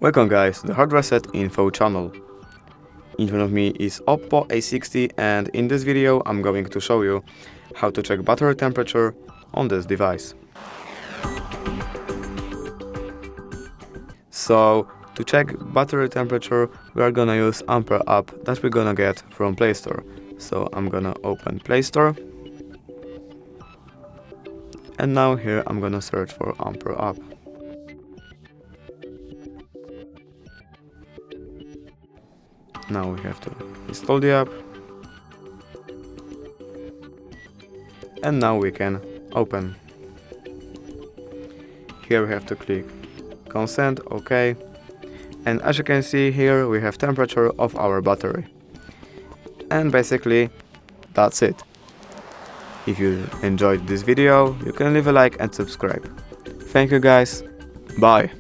Welcome guys to the Hard Reset Info channel. In front of me is OPPO A60 and in this video I'm going to show you how to check battery temperature on this device. So to check battery temperature we are gonna use Ampere App that we're gonna get from Play Store. So I'm gonna open Play Store and now here I'm gonna search for Ampere App. Now we have to install the app and now we can open. Here we have to click consent, OK, and as you can see here we have temperature of our battery. And basically that's it. If you enjoyed this video you can leave a like and subscribe. Thank you guys, bye!